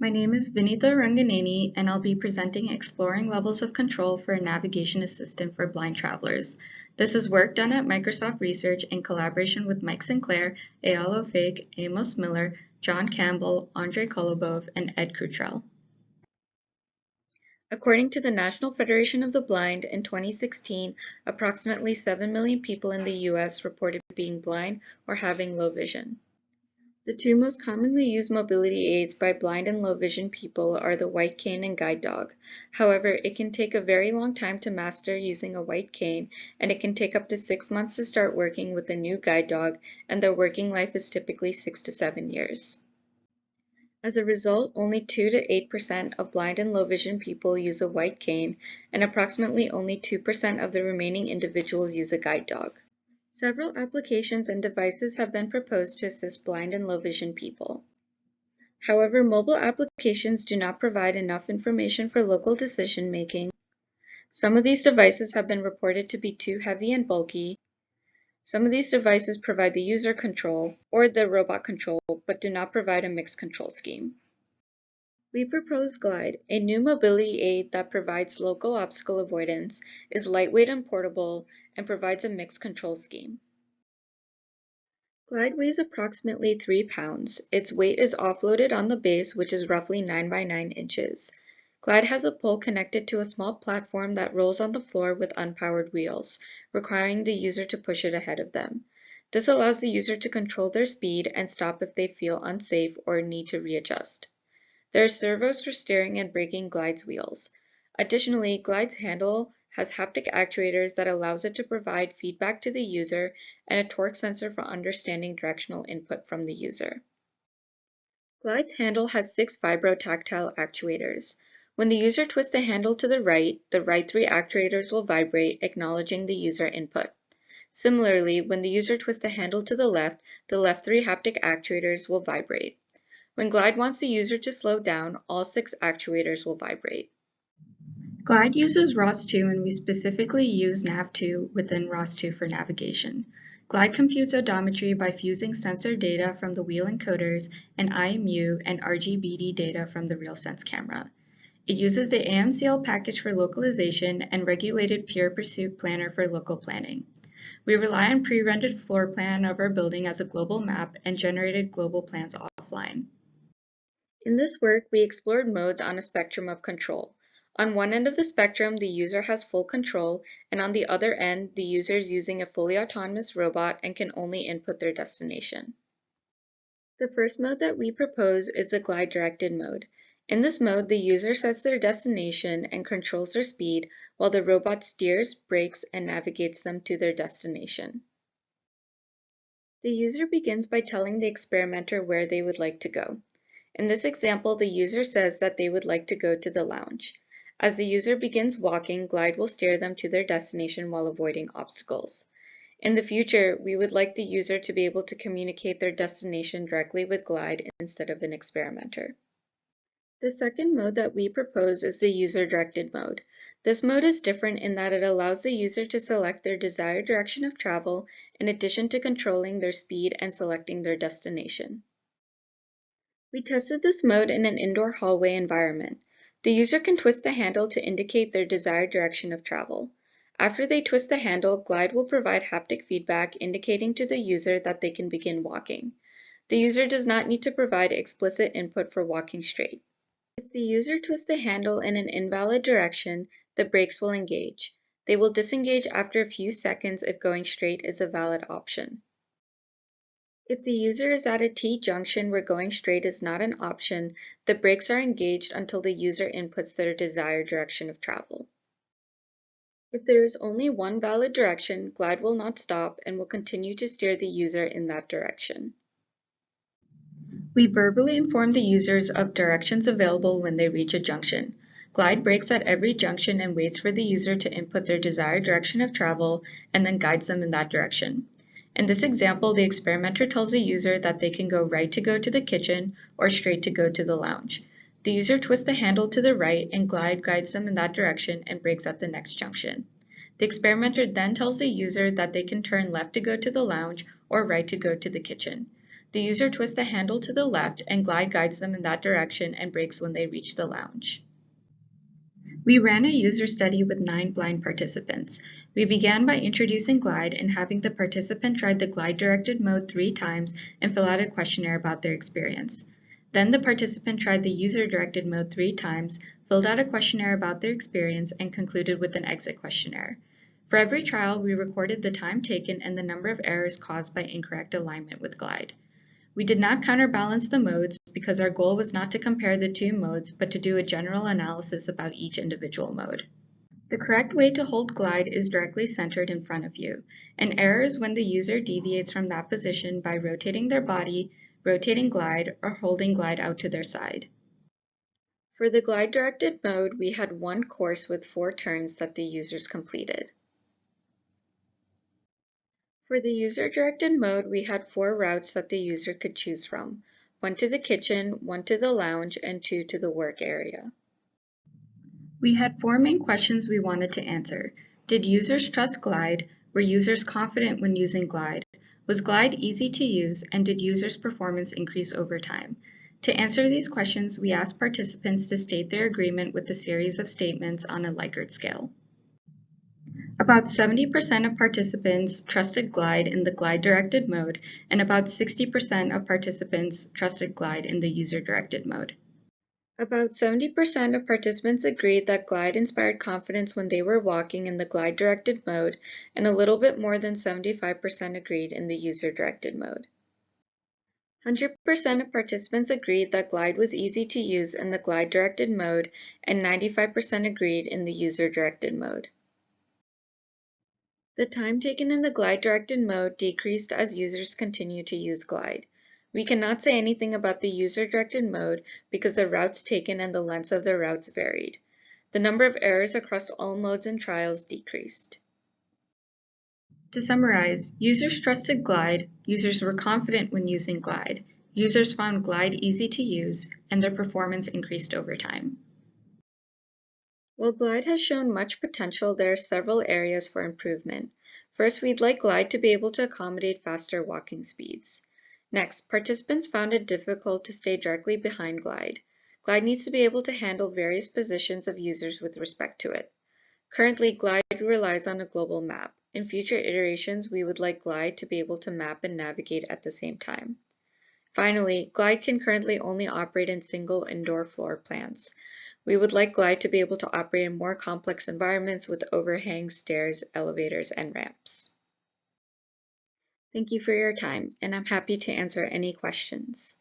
My name is Vinitha Ranganeni, and I'll be presenting Exploring Levels of Control for a Navigation Assistant for Blind Travelers. This is work done at Microsoft Research in collaboration with Mike Sinclair, Eyal Ofeik, Amos Miller, John Campbell, Andrei Kolobov, and Ed Kutrell. According to the National Federation of the Blind, in 2016, approximately 7 million people in the U.S. reported being blind or having low vision. The two most commonly used mobility aids by blind and low vision people are the white cane and guide dog. However, it can take a very long time to master using a white cane, and it can take up to 6 months to start working with a new guide dog, and their working life is typically 6 to 7 years. As a result, only 2 to 8% of blind and low vision people use a white cane, and approximately only 2% of the remaining individuals use a guide dog. Several applications and devices have been proposed to assist blind and low vision people. However, mobile applications do not provide enough information for local decision making. Some of these devices have been reported to be too heavy and bulky. Some of these devices provide the user control or the robot control, but do not provide a mixed control scheme. We propose Glide, a new mobility aid that provides local obstacle avoidance, is lightweight and portable, and provides a mixed control scheme. Glide weighs approximately 3 pounds. Its weight is offloaded on the base, which is roughly 9 by 9 inches. Glide has a pole connected to a small platform that rolls on the floor with unpowered wheels, requiring the user to push it ahead of them. This allows the user to control their speed and stop if they feel unsafe or need to readjust. There are servos for steering and braking Glide's wheels. Additionally, Glide's handle has haptic actuators that allows it to provide feedback to the user and a torque sensor for understanding directional input from the user. Glide's handle has 6 vibrotactile actuators. When the user twists the handle to the right 3 actuators will vibrate, acknowledging the user input. Similarly, when the user twists the handle to the left 3 haptic actuators will vibrate. When Glide wants the user to slow down, all 6 actuators will vibrate. Glide uses ROS2, and we specifically use NAV2 within ROS2 for navigation. Glide computes odometry by fusing sensor data from the wheel encoders and IMU and RGBD data from the RealSense camera. It uses the AMCL package for localization and regulated peer pursuit planner for local planning. We rely on pre-rendered floor plan of our building as a global map and generated global plans offline. In this work, we explored modes on a spectrum of control. On one end of the spectrum, the user has full control, and on the other end, the user is using a fully autonomous robot and can only input their destination. The first mode that we propose is the glide-directed mode. In this mode, the user sets their destination and controls their speed, while the robot steers, brakes, and navigates them to their destination. The user begins by telling the experimenter where they would like to go. In this example, the user says that they would like to go to the lounge. As the user begins walking, Glide will steer them to their destination while avoiding obstacles. In the future, we would like the user to be able to communicate their destination directly with Glide instead of an experimenter. The second mode that we propose is the user-directed mode. This mode is different in that it allows the user to select their desired direction of travel in addition to controlling their speed and selecting their destination. We tested this mode in an indoor hallway environment. The user can twist the handle to indicate their desired direction of travel. After they twist the handle, Glide will provide haptic feedback indicating to the user that they can begin walking. The user does not need to provide explicit input for walking straight. If the user twists the handle in an invalid direction, the brakes will engage. They will disengage after a few seconds if going straight is a valid option. If the user is at a T-junction where going straight is not an option, the brakes are engaged until the user inputs their desired direction of travel. If there is only one valid direction, Glide will not stop and will continue to steer the user in that direction. We verbally inform the users of directions available when they reach a junction. Glide brakes at every junction and waits for the user to input their desired direction of travel and then guides them in that direction. In this example, the experimenter tells the user that they can go right to go to the kitchen or straight to go to the lounge. The user twists the handle to the right and Glide guides them in that direction and brakes at the next junction. The experimenter then tells the user that they can turn left to go to the lounge or right to go to the kitchen. The user twists the handle to the left and Glide guides them in that direction and brakes when they reach the lounge. We ran a user study with 9 blind participants. We began by introducing Glide and having the participant try the Glide-directed mode 3 times and fill out a questionnaire about their experience. Then the participant tried the user-directed mode 3 times, filled out a questionnaire about their experience, and concluded with an exit questionnaire. For every trial, we recorded the time taken and the number of errors caused by incorrect alignment with Glide. We did not counterbalance the modes because our goal was not to compare the 2 modes, but to do a general analysis about each individual mode. The correct way to hold Glide is directly centered in front of you. An error is when the user deviates from that position by rotating their body, rotating Glide, or holding Glide out to their side. For the Glide-directed mode, we had 1 course with 4 turns that the users completed. For the user-directed mode, we had 4 routes that the user could choose from, 1 to the kitchen, 1 to the lounge, and 2 to the work area. We had 4 main questions we wanted to answer. Did users trust Glide? Were users confident when using Glide? Was Glide easy to use? And did users' performance increase over time? To answer these questions, we asked participants to state their agreement with the series of statements on a Likert scale. About 70% of participants trusted Glide in the Glide-directed mode, and about 60% of participants trusted Glide in the user-directed mode. About 70% of participants agreed that Glide inspired confidence when they were walking in the Glide-directed mode, and a little bit more than 75% agreed in the user-directed mode. 100% of participants agreed that Glide was easy to use in the Glide-directed mode, and 95% agreed in the user-directed mode. The time taken in the Glide-directed mode decreased as users continue to use Glide. We cannot say anything about the user-directed mode because the routes taken and the lengths of the routes varied. The number of errors across all modes and trials decreased. To summarize, users trusted Glide, users were confident when using Glide, users found Glide easy to use, and their performance increased over time. While Glide has shown much potential, there are several areas for improvement. First, we'd like Glide to be able to accommodate faster walking speeds. Next, participants found it difficult to stay directly behind Glide. Glide needs to be able to handle various positions of users with respect to it. Currently, Glide relies on a global map. In future iterations, we would like Glide to be able to map and navigate at the same time. Finally, Glide can currently only operate in single indoor floor plans. We would like Glide to be able to operate in more complex environments with overhangs, stairs, elevators, and ramps. Thank you for your time, and I'm happy to answer any questions.